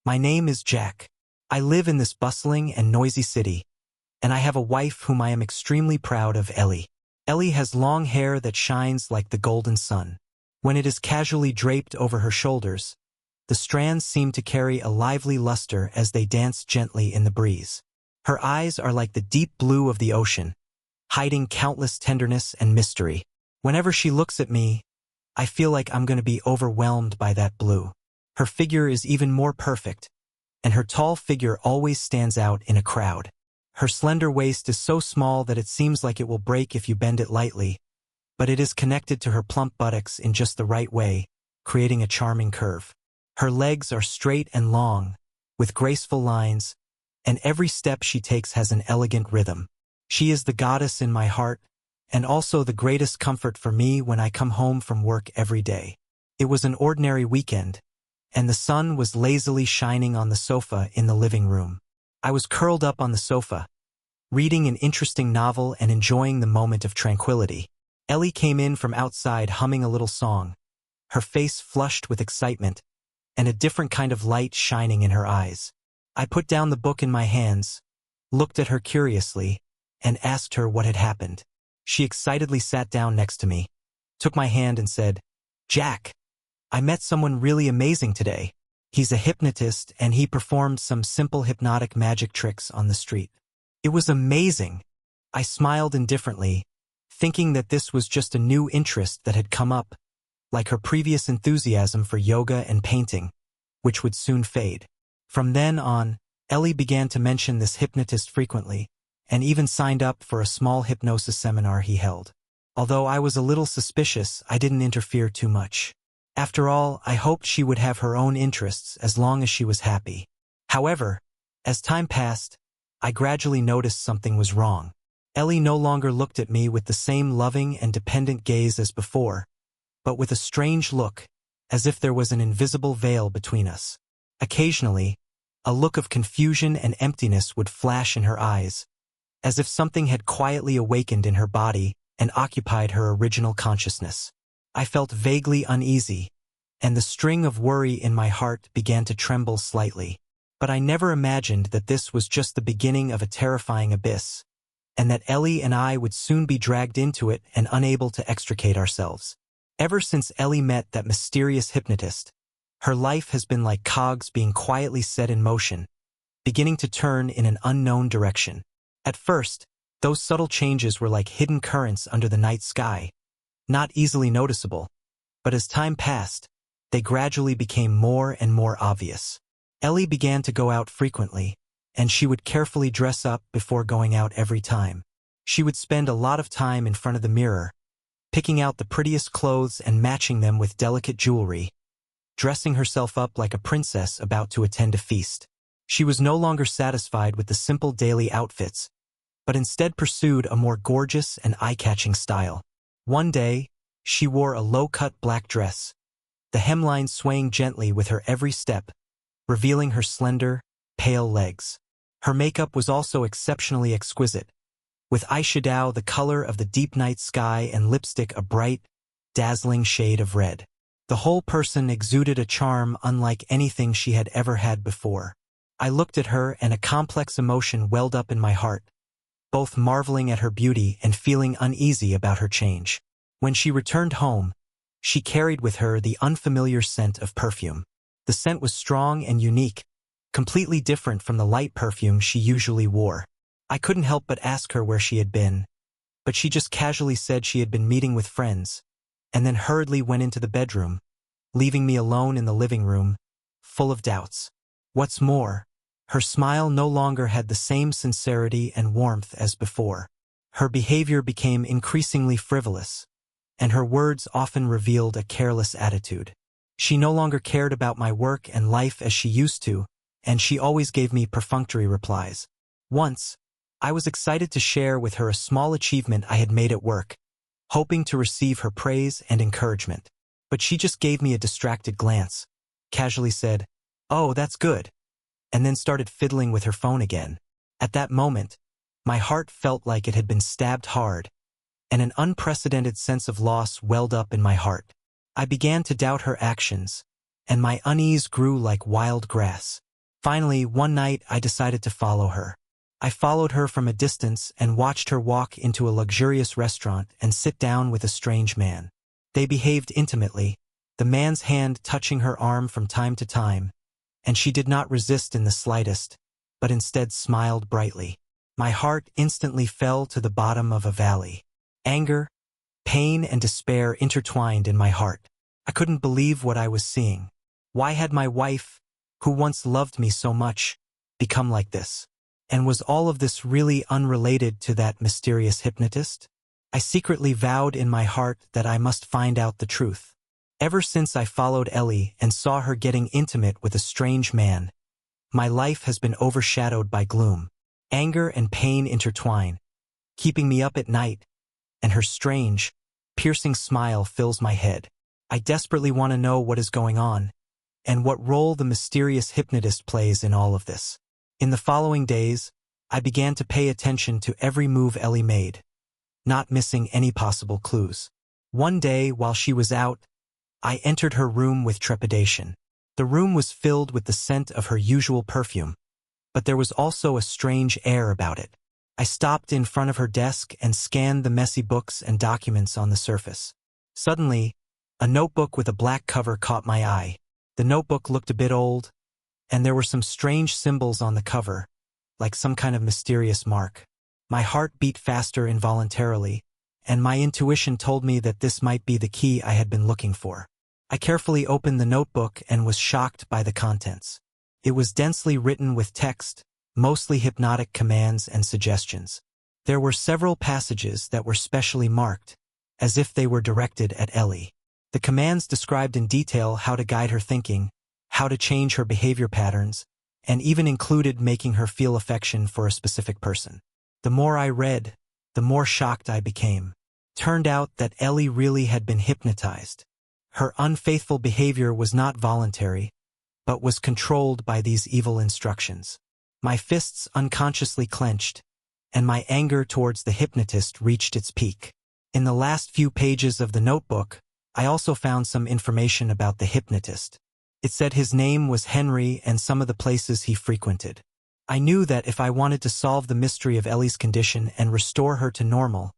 My name is Jack. I live in this bustling and noisy city, and I have a wife whom I am extremely proud of, Ellie. Ellie has long hair that shines like the golden sun. When it is casually draped over her shoulders, the strands seem to carry a lively luster as they dance gently in the breeze. Her eyes are like the deep blue of the ocean, hiding countless tenderness and mystery. Whenever she looks at me, I feel like I'm going to be overwhelmed by that blue. Her figure is even more perfect, and her tall figure always stands out in a crowd. Her slender waist is so small that it seems like it will break if you bend it lightly, but it is connected to her plump buttocks in just the right way, creating a charming curve. Her legs are straight and long, with graceful lines, and every step she takes has an elegant rhythm. She is the goddess in my heart, and also the greatest comfort for me when I come home from work every day. It was an ordinary weekend, and the sun was lazily shining on the sofa in the living room. I was curled up on the sofa, reading an interesting novel and enjoying the moment of tranquility. Ellie came in from outside humming a little song, her face flushed with excitement, and a different kind of light shining in her eyes. I put down the book in my hands, looked at her curiously, and asked her what had happened. She excitedly sat down next to me, took my hand and said, "Jack, I met someone really amazing today. He's a hypnotist and he performed some simple hypnotic magic tricks on the street. It was amazing." I smiled indifferently, thinking that this was just a new interest that had come up, like her previous enthusiasm for yoga and painting, which would soon fade. From then on, Ellie began to mention this hypnotist frequently, and even signed up for a small hypnosis seminar he held. Although I was a little suspicious, I didn't interfere too much. After all, I hoped she would have her own interests as long as she was happy. However, as time passed, I gradually noticed something was wrong. Ellie no longer looked at me with the same loving and dependent gaze as before, but with a strange look, as if there was an invisible veil between us. Occasionally, a look of confusion and emptiness would flash in her eyes, as if something had quietly awakened in her body and occupied her original consciousness. I felt vaguely uneasy, and the string of worry in my heart began to tremble slightly. But I never imagined that this was just the beginning of a terrifying abyss, and that Ellie and I would soon be dragged into it and unable to extricate ourselves. Ever since Ellie met that mysterious hypnotist, her life has been like cogs being quietly set in motion, beginning to turn in an unknown direction. At first, those subtle changes were like hidden currents under the night sky, not easily noticeable, but as time passed, they gradually became more and more obvious. Ellie began to go out frequently, and she would carefully dress up before going out every time. She would spend a lot of time in front of the mirror, picking out the prettiest clothes and matching them with delicate jewelry, dressing herself up like a princess about to attend a feast. She was no longer satisfied with the simple daily outfits, but instead pursued a more gorgeous and eye-catching style. One day, she wore a low-cut black dress, the hemline swaying gently with her every step, revealing her slender, pale legs. Her makeup was also exceptionally exquisite, with eyeshadow the color of the deep night sky and lipstick a bright, dazzling shade of red. The whole person exuded a charm unlike anything she had ever had before. I looked at her and a complex emotion welled up in my heart, both marveling at her beauty and feeling uneasy about her change. When she returned home, she carried with her the unfamiliar scent of perfume. The scent was strong and unique, completely different from the light perfume she usually wore. I couldn't help but ask her where she had been, but she just casually said she had been meeting with friends, and then hurriedly went into the bedroom, leaving me alone in the living room, full of doubts. What's more, her smile no longer had the same sincerity and warmth as before. Her behavior became increasingly frivolous, and her words often revealed a careless attitude. She no longer cared about my work and life as she used to, and she always gave me perfunctory replies. Once, I was excited to share with her a small achievement I had made at work, hoping to receive her praise and encouragement. But she just gave me a distracted glance, casually said, "Oh, that's good," and then started fiddling with her phone again. At that moment, my heart felt like it had been stabbed hard, and an unprecedented sense of loss welled up in my heart. I began to doubt her actions, and my unease grew like wild grass. Finally, one night I decided to follow her. I followed her from a distance and watched her walk into a luxurious restaurant and sit down with a strange man. They behaved intimately, the man's hand touching her arm from time to time, and she did not resist in the slightest, but instead smiled brightly. My heart instantly fell to the bottom of a valley. Anger, pain, and despair intertwined in my heart. I couldn't believe what I was seeing. Why had my wife, who once loved me so much, become like this? And was all of this really unrelated to that mysterious hypnotist? I secretly vowed in my heart that I must find out the truth. Ever since I followed Ellie and saw her getting intimate with a strange man, my life has been overshadowed by gloom. Anger and pain intertwine, keeping me up at night, and her strange, piercing smile fills my head. I desperately want to know what is going on, and what role the mysterious hypnotist plays in all of this. In the following days, I began to pay attention to every move Ellie made, not missing any possible clues. One day, while she was out, I entered her room with trepidation. The room was filled with the scent of her usual perfume, but there was also a strange air about it. I stopped in front of her desk and scanned the messy books and documents on the surface. Suddenly, a notebook with a black cover caught my eye. The notebook looked a bit old, and there were some strange symbols on the cover, like some kind of mysterious mark. My heart beat faster involuntarily, and my intuition told me that this might be the key I had been looking for. I carefully opened the notebook and was shocked by the contents. It was densely written with text, mostly hypnotic commands and suggestions. There were several passages that were specially marked, as if they were directed at Ellie. The commands described in detail how to guide her thinking, how to change her behavior patterns, and even included making her feel affection for a specific person. The more I read, the more shocked I became. Turned out that Ellie really had been hypnotized. Her unfaithful behavior was not voluntary, but was controlled by these evil instructions. My fists unconsciously clenched, and my anger towards the hypnotist reached its peak. In the last few pages of the notebook, I also found some information about the hypnotist. It said his name was Henry and some of the places he frequented. I knew that if I wanted to solve the mystery of Ellie's condition and restore her to normal,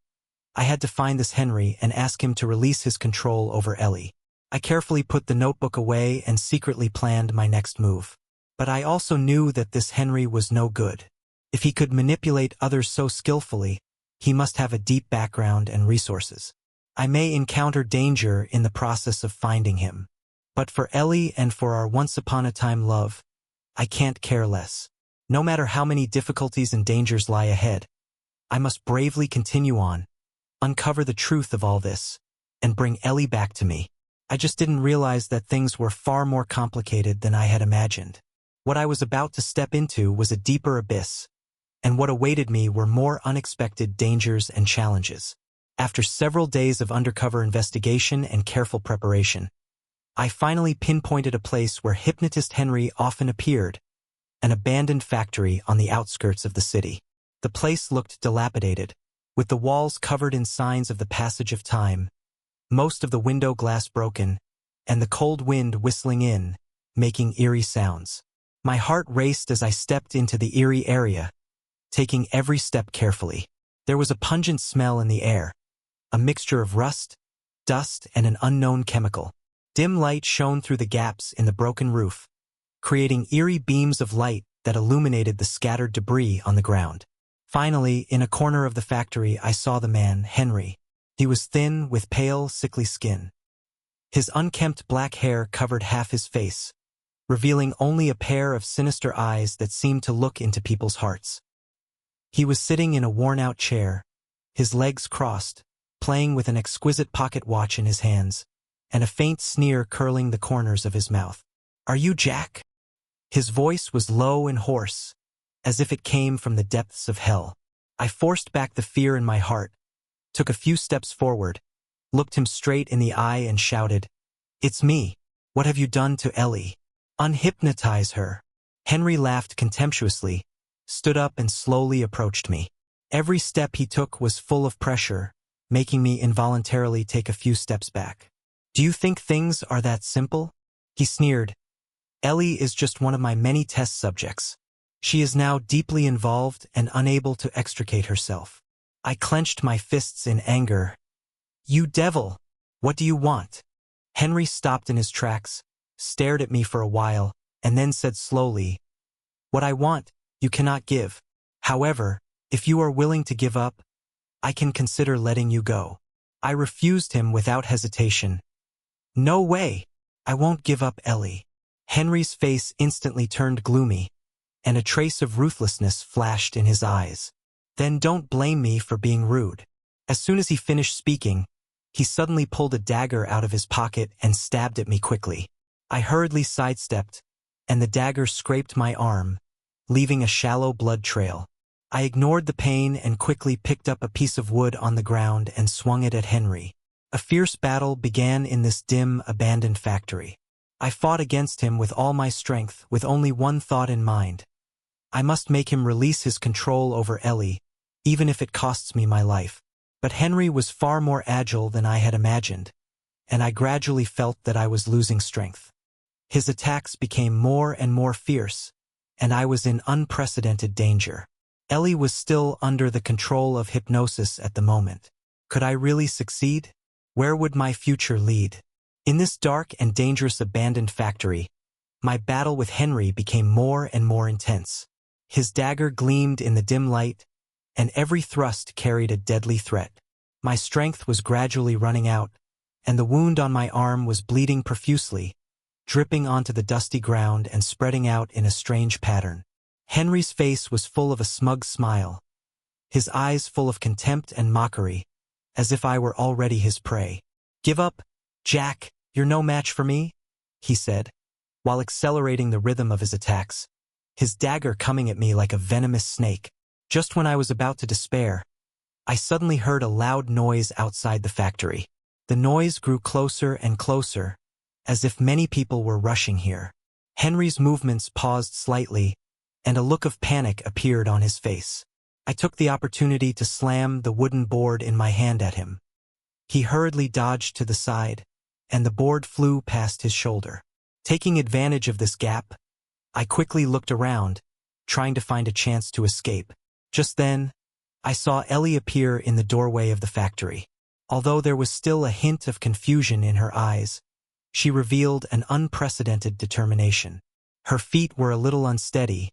I had to find this Henry and ask him to release his control over Ellie. I carefully put the notebook away and secretly planned my next move. But I also knew that this Henry was no good. If he could manipulate others so skillfully, he must have a deep background and resources. I may encounter danger in the process of finding him. But for Ellie and for our once-upon-a-time love, I can't care less. No matter how many difficulties and dangers lie ahead, I must bravely continue on, uncover the truth of all this, and bring Ellie back to me. I just didn't realize that things were far more complicated than I had imagined. What I was about to step into was a deeper abyss, and what awaited me were more unexpected dangers and challenges. After several days of undercover investigation and careful preparation, I finally pinpointed a place where hypnotist Henry often appeared, an abandoned factory on the outskirts of the city. The place looked dilapidated, with the walls covered in signs of the passage of time, most of the window glass broken, and the cold wind whistling in, making eerie sounds. My heart raced as I stepped into the eerie area, taking every step carefully. There was a pungent smell in the air, a mixture of rust, dust, and an unknown chemical. Dim light shone through the gaps in the broken roof, creating eerie beams of light that illuminated the scattered debris on the ground. Finally, in a corner of the factory, I saw the man, Henry. He was thin, with pale, sickly skin. His unkempt black hair covered half his face, revealing only a pair of sinister eyes that seemed to look into people's hearts. He was sitting in a worn-out chair, his legs crossed, playing with an exquisite pocket watch in his hands, and a faint sneer curling the corners of his mouth. "Are you Jack?" His voice was low and hoarse, as if it came from the depths of hell. I forced back the fear in my heart, took a few steps forward, looked him straight in the eye and shouted, "It's me. What have you done to Ellie? Unhypnotize her." Henry laughed contemptuously, stood up and slowly approached me. Every step he took was full of pressure, making me involuntarily take a few steps back. "Do you think things are that simple?" He sneered, Ellie is just one of my many test subjects. She is now deeply involved and unable to extricate herself. I clenched my fists in anger. You devil! What do you want? Henry stopped in his tracks, stared at me for a while, and then said slowly, What I want, you cannot give. However, if you are willing to give up, I can consider letting you go. I refused him without hesitation. No way! I won't give up, Ellie. Henry's face instantly turned gloomy, and a trace of ruthlessness flashed in his eyes. Then don't blame me for being rude. As soon as he finished speaking, he suddenly pulled a dagger out of his pocket and stabbed at me quickly. I hurriedly sidestepped, and the dagger scraped my arm, leaving a shallow blood trail. I ignored the pain and quickly picked up a piece of wood on the ground and swung it at Henry. A fierce battle began in this dim, abandoned factory. I fought against him with all my strength, with only one thought in mind. I must make him release his control over Ellie, even if it costs me my life. But Henry was far more agile than I had imagined, and I gradually felt that I was losing strength. His attacks became more and more fierce, and I was in unprecedented danger. Ellie was still under the control of hypnosis at the moment. Could I really succeed? Where would my future lead? In this dark and dangerous abandoned factory, my battle with Henry became more and more intense. His dagger gleamed in the dim light, and every thrust carried a deadly threat. My strength was gradually running out, and the wound on my arm was bleeding profusely, dripping onto the dusty ground and spreading out in a strange pattern. Henry's face was full of a smug smile, his eyes full of contempt and mockery, as if I were already his prey. Give up, Jack, you're no match for me, he said, while accelerating the rhythm of his attacks, his dagger coming at me like a venomous snake. Just when I was about to despair, I suddenly heard a loud noise outside the factory. The noise grew closer and closer, as if many people were rushing here. Henry's movements paused slightly, and a look of panic appeared on his face. I took the opportunity to slam the wooden board in my hand at him. He hurriedly dodged to the side, and the board flew past his shoulder. Taking advantage of this gap, I quickly looked around, trying to find a chance to escape. Just then, I saw Ellie appear in the doorway of the factory. Although there was still a hint of confusion in her eyes, she revealed an unprecedented determination. Her feet were a little unsteady,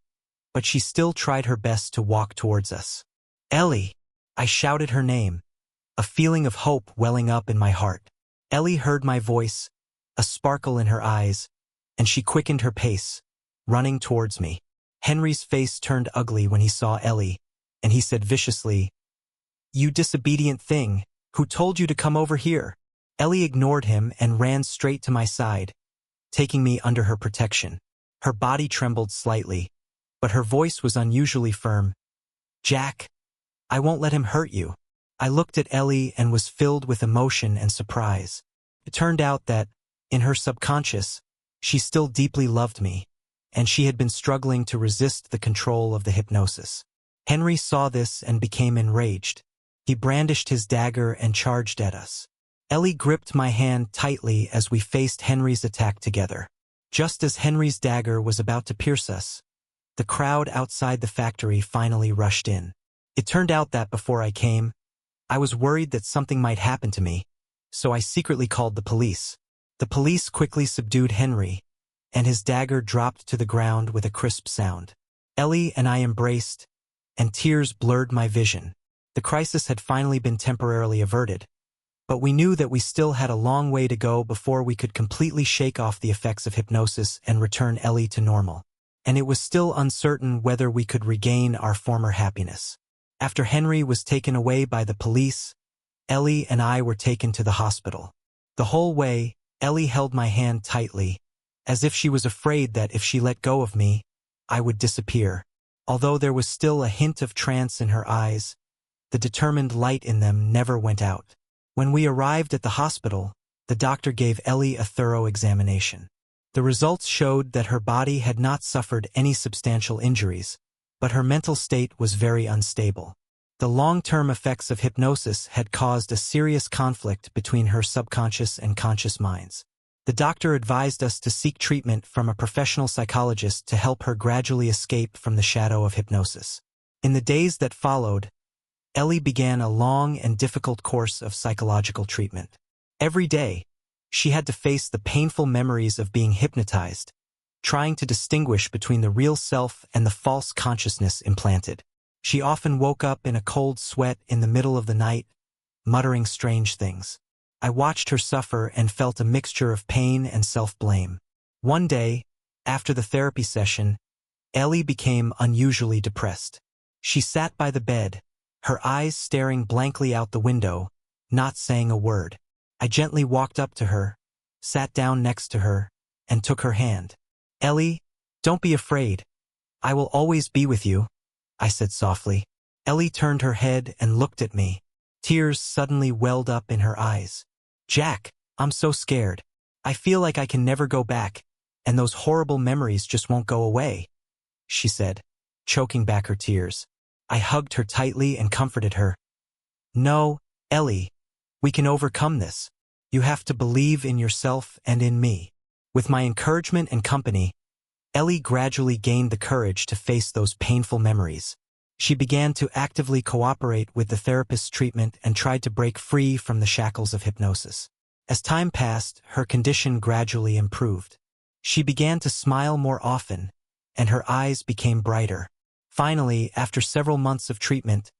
but she still tried her best to walk towards us. Ellie! I shouted her name, a feeling of hope welling up in my heart. Ellie heard my voice, a sparkle in her eyes, and she quickened her pace, running towards me. Henry's face turned ugly when he saw Ellie, and he said viciously, You disobedient thing, who told you to come over here? Ellie ignored him and ran straight to my side, taking me under her protection. Her body trembled slightly, but her voice was unusually firm. Jack, I won't let him hurt you. I looked at Ellie and was filled with emotion and surprise. It turned out that, in her subconscious, she still deeply loved me, and she had been struggling to resist the control of the hypnosis. Henry saw this and became enraged. He brandished his dagger and charged at us. Ellie gripped my hand tightly as we faced Henry's attack together. Just as Henry's dagger was about to pierce us, the crowd outside the factory finally rushed in. It turned out that before I came, I was worried that something might happen to me, so I secretly called the police. The police quickly subdued Henry, and his dagger dropped to the ground with a crisp sound. Ellie and I embraced, and tears blurred my vision. The crisis had finally been temporarily averted, but we knew that we still had a long way to go before we could completely shake off the effects of hypnosis and return Ellie to normal. And it was still uncertain whether we could regain our former happiness. After Henry was taken away by the police, Ellie and I were taken to the hospital. The whole way, Ellie held my hand tightly, as if she was afraid that if she let go of me, I would disappear. Although there was still a hint of trance in her eyes, the determined light in them never went out. When we arrived at the hospital, the doctor gave Ellie a thorough examination. The results showed that her body had not suffered any substantial injuries, but her mental state was very unstable. The long-term effects of hypnosis had caused a serious conflict between her subconscious and conscious minds. The doctor advised us to seek treatment from a professional psychologist to help her gradually escape from the shadow of hypnosis. In the days that followed, Ellie began a long and difficult course of psychological treatment. Every day, she had to face the painful memories of being hypnotized, trying to distinguish between the real self and the false consciousness implanted. She often woke up in a cold sweat in the middle of the night, muttering strange things. I watched her suffer and felt a mixture of pain and self-blame. One day, after the therapy session, Ellie became unusually depressed. She sat by the bed, her eyes staring blankly out the window, not saying a word. I gently walked up to her, sat down next to her, and took her hand. "Ellie, don't be afraid. I will always be with you," I said softly. Ellie turned her head and looked at me. Tears suddenly welled up in her eyes. "Jack, I'm so scared. I feel like I can never go back, and those horrible memories just won't go away," she said, choking back her tears. I hugged her tightly and comforted her. "No, Ellie, we can overcome this. You have to believe in yourself and in me." With my encouragement and company, Ellie gradually gained the courage to face those painful memories. She began to actively cooperate with the therapist's treatment and tried to break free from the shackles of hypnosis. As time passed, her condition gradually improved. She began to smile more often, and her eyes became brighter. Finally, after several months of treatment,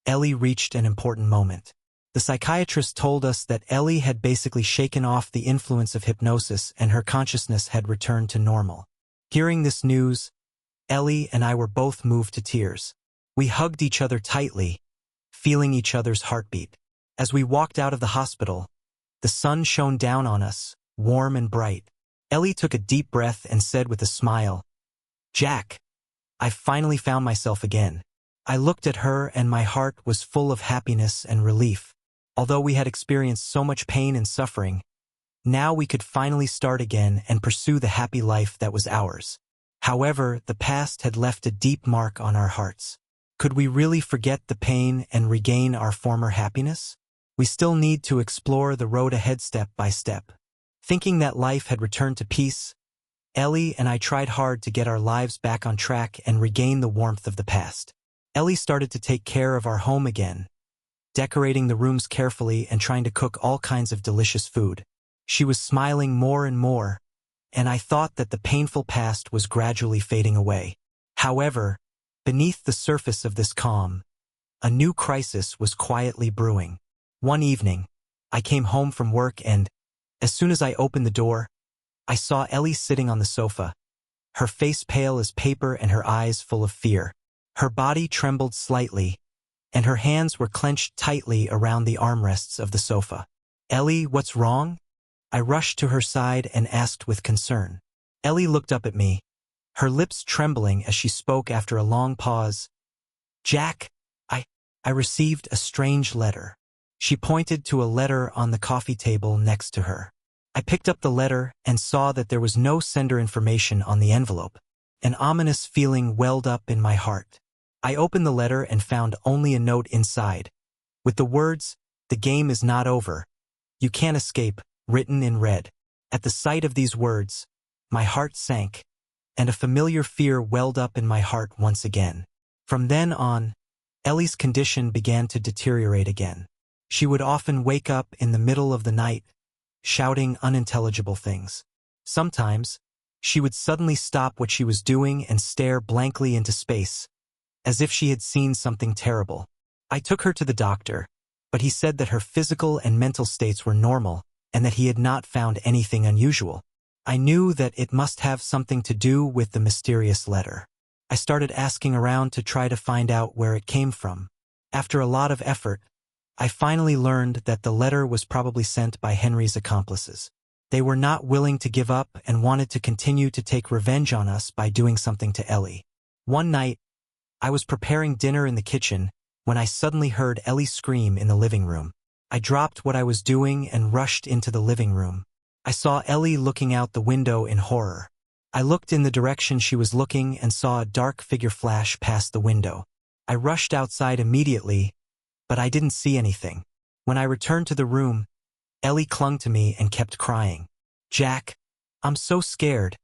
Ellie reached an important moment. The psychiatrist told us that Ellie had basically shaken off the influence of hypnosis and her consciousness had returned to normal. Hearing this news, Ellie and I were both moved to tears. We hugged each other tightly, feeling each other's heartbeat. As we walked out of the hospital, the sun shone down on us, warm and bright. Ellie took a deep breath and said with a smile, "Jack, I've finally found myself again." I looked at her and my heart was full of happiness and relief. Although we had experienced so much pain and suffering, now we could finally start again and pursue the happy life that was ours. However, the past had left a deep mark on our hearts. Could we really forget the pain and regain our former happiness? We still need to explore the road ahead step by step. Thinking that life had returned to peace, Ellie and I tried hard to get our lives back on track and regain the warmth of the past. Ellie started to take care of our home again, decorating the rooms carefully and trying to cook all kinds of delicious food. She was smiling more and more, and I thought that the painful past was gradually fading away. However, beneath the surface of this calm, a new crisis was quietly brewing. One evening, I came home from work and, as soon as I opened the door, I saw Ellie sitting on the sofa, her face pale as paper and her eyes full of fear. Her body trembled slightly, and her hands were clenched tightly around the armrests of the sofa. "Ellie, what's wrong?" I rushed to her side and asked with concern. Ellie looked up at me, her lips trembling as she spoke after a long pause. "Jack, I received a strange letter." She pointed to a letter on the coffee table next to her. I picked up the letter and saw that there was no sender information on the envelope. An ominous feeling welled up in my heart. I opened the letter and found only a note inside, with the words, "The game is not over. You can't escape," written in red. At the sight of these words, my heart sank, and a familiar fear welled up in my heart once again. From then on, Ellie's condition began to deteriorate again. She would often wake up in the middle of the night, shouting unintelligible things. Sometimes, she would suddenly stop what she was doing and stare blankly into space, as if she had seen something terrible. I took her to the doctor, but he said that her physical and mental states were normal and that he had not found anything unusual. I knew that it must have something to do with the mysterious letter. I started asking around to try to find out where it came from. After a lot of effort, I finally learned that the letter was probably sent by Henry's accomplices. They were not willing to give up and wanted to continue to take revenge on us by doing something to Ellie. One night, I was preparing dinner in the kitchen when I suddenly heard Ellie scream in the living room. I dropped what I was doing and rushed into the living room. I saw Ellie looking out the window in horror. I looked in the direction she was looking and saw a dark figure flash past the window. I rushed outside immediately, but I didn't see anything. When I returned to the room, Ellie clung to me and kept crying. "Jack, I'm so scared.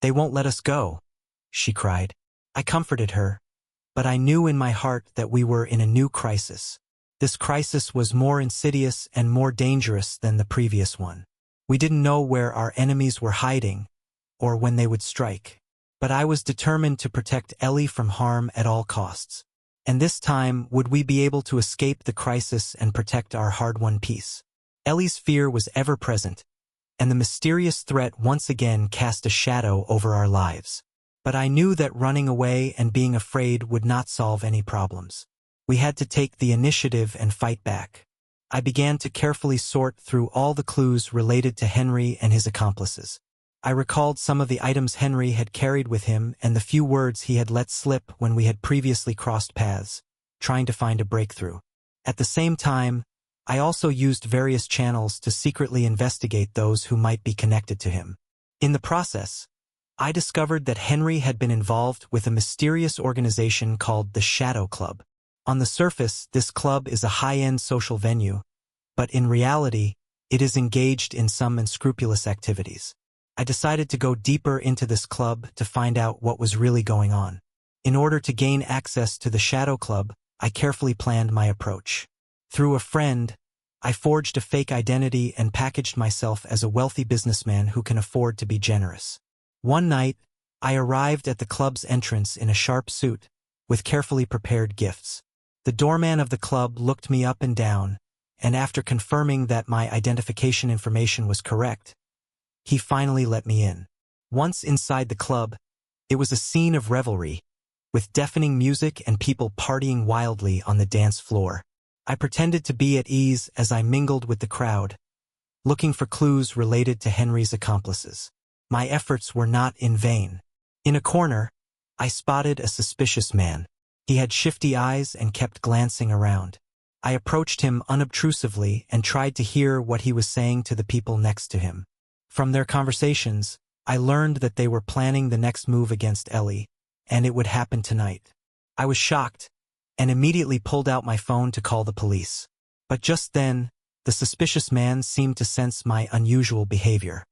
They won't let us go," she cried. I comforted her, but I knew in my heart that we were in a new crisis. This crisis was more insidious and more dangerous than the previous one. We didn't know where our enemies were hiding, or when they would strike. But I was determined to protect Ellie from harm at all costs. And this time, would we be able to escape the crisis and protect our hard-won peace? Ellie's fear was ever present, and the mysterious threat once again cast a shadow over our lives. But I knew that running away and being afraid would not solve any problems. We had to take the initiative and fight back. I began to carefully sort through all the clues related to Henry and his accomplices. I recalled some of the items Henry had carried with him and the few words he had let slip when we had previously crossed paths, trying to find a breakthrough. At the same time, I also used various channels to secretly investigate those who might be connected to him. In the process, I discovered that Henry had been involved with a mysterious organization called the Shadow Club. On the surface, this club is a high-end social venue, but in reality, it is engaged in some unscrupulous activities. I decided to go deeper into this club to find out what was really going on. In order to gain access to the Shadow Club, I carefully planned my approach. Through a friend, I forged a fake identity and packaged myself as a wealthy businessman who can afford to be generous. One night, I arrived at the club's entrance in a sharp suit, with carefully prepared gifts. The doorman of the club looked me up and down, and after confirming that my identification information was correct, he finally let me in. Once inside the club, it was a scene of revelry, with deafening music and people partying wildly on the dance floor. I pretended to be at ease as I mingled with the crowd, looking for clues related to Henry's accomplices. My efforts were not in vain. In a corner, I spotted a suspicious man. He had shifty eyes and kept glancing around. I approached him unobtrusively and tried to hear what he was saying to the people next to him. From their conversations, I learned that they were planning the next move against Ellie, and it would happen tonight. I was shocked, and immediately pulled out my phone to call the police. But just then, the suspicious man seemed to sense my unusual behavior.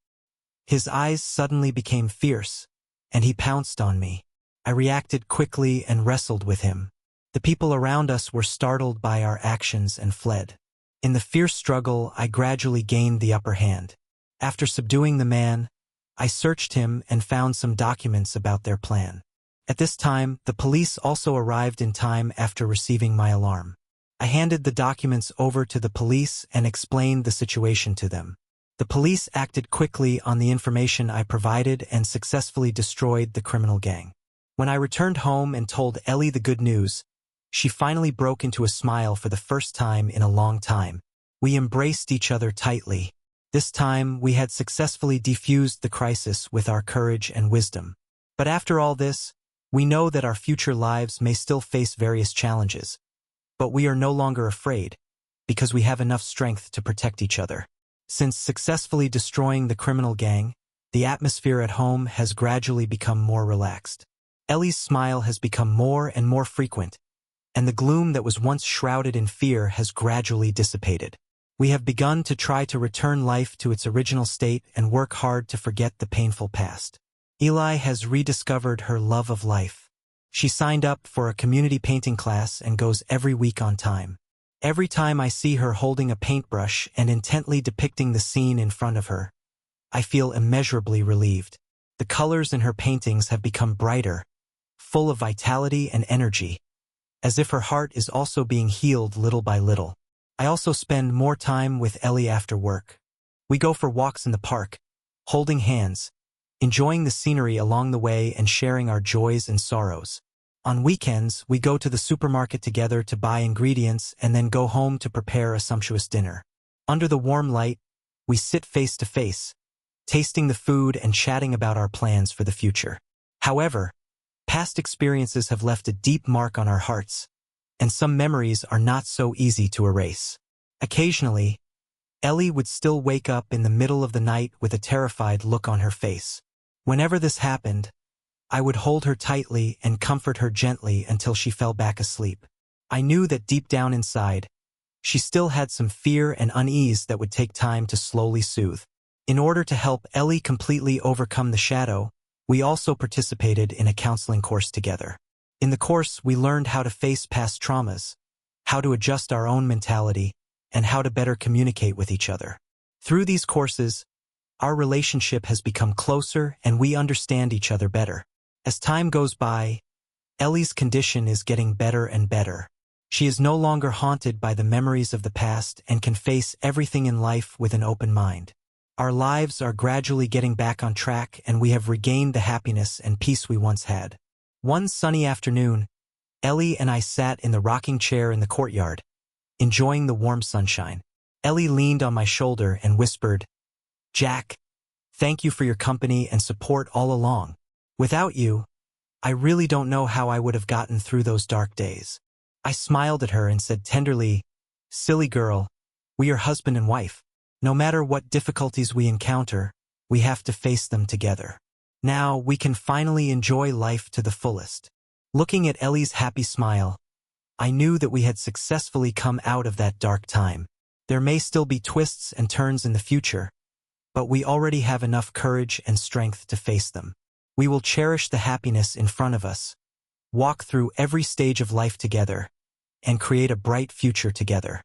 His eyes suddenly became fierce, and he pounced on me. I reacted quickly and wrestled with him. The people around us were startled by our actions and fled. In the fierce struggle, I gradually gained the upper hand. After subduing the man, I searched him and found some documents about their plan. At this time, the police also arrived in time after receiving my alarm. I handed the documents over to the police and explained the situation to them. The police acted quickly on the information I provided and successfully destroyed the criminal gang. When I returned home and told Ellie the good news, she finally broke into a smile for the first time in a long time. We embraced each other tightly. This time, we had successfully defused the crisis with our courage and wisdom. But after all this, we know that our future lives may still face various challenges. But we are no longer afraid, because we have enough strength to protect each other. Since successfully destroying the criminal gang, the atmosphere at home has gradually become more relaxed. Ellie's smile has become more and more frequent, and the gloom that was once shrouded in fear has gradually dissipated. We have begun to try to return life to its original state and work hard to forget the painful past. Eli has rediscovered her love of life. She signed up for a community painting class and goes every week on time. Every time I see her holding a paintbrush and intently depicting the scene in front of her, I feel immeasurably relieved. The colors in her paintings have become brighter, full of vitality and energy, as if her heart is also being healed little by little. I also spend more time with Ellie after work. We go for walks in the park, holding hands, enjoying the scenery along the way and sharing our joys and sorrows. On weekends, we go to the supermarket together to buy ingredients and then go home to prepare a sumptuous dinner. Under the warm light, we sit face to face, tasting the food and chatting about our plans for the future. However, past experiences have left a deep mark on our hearts, and some memories are not so easy to erase. Occasionally, Ellie would still wake up in the middle of the night with a terrified look on her face. Whenever this happened, I would hold her tightly and comfort her gently until she fell back asleep. I knew that deep down inside, she still had some fear and unease that would take time to slowly soothe. In order to help Ellie completely overcome the shadow, we also participated in a counseling course together. In the course, we learned how to face past traumas, how to adjust our own mentality, and how to better communicate with each other. Through these courses, our relationship has become closer and we understand each other better. As time goes by, Ellie's condition is getting better and better. She is no longer haunted by the memories of the past and can face everything in life with an open mind. Our lives are gradually getting back on track and we have regained the happiness and peace we once had. One sunny afternoon, Ellie and I sat in the rocking chair in the courtyard, enjoying the warm sunshine. Ellie leaned on my shoulder and whispered, "Jack, thank you for your company and support all along. Without you, I really don't know how I would have gotten through those dark days." I smiled at her and said tenderly, "Silly girl, we are husband and wife. No matter what difficulties we encounter, we have to face them together. Now we can finally enjoy life to the fullest." Looking at Ellie's happy smile, I knew that we had successfully come out of that dark time. There may still be twists and turns in the future, but we already have enough courage and strength to face them. We will cherish the happiness in front of us, walk through every stage of life together, and create a bright future together.